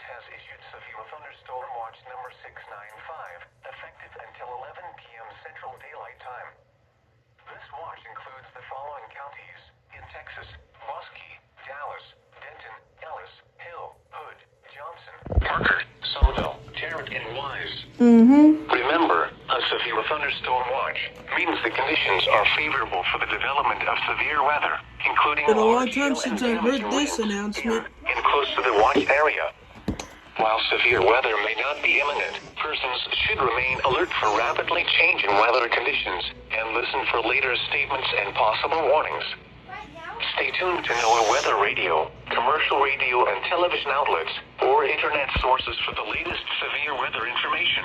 has issued severe thunderstorm watch number 695, effective until 11 p.m. Central Daylight Time. This watch includes the following counties in Texas: Bosque, Dallas, Denton, Ellis, Hill, Hood, Johnson, Parker, Somerville, Tarrant, and Wise. Remember, a severe thunderstorm watch means the conditions are favorable for the development of severe weather, including Been a long large time hail since and I heard damaging this winds announcement. in close to the watch area. While severe weather may not be imminent, persons should remain alert for rapidly changing weather conditions and listen for later statements and possible warnings. Stay tuned to NWR weather radio, commercial radio and television outlets, or internet sources for the latest severe weather information.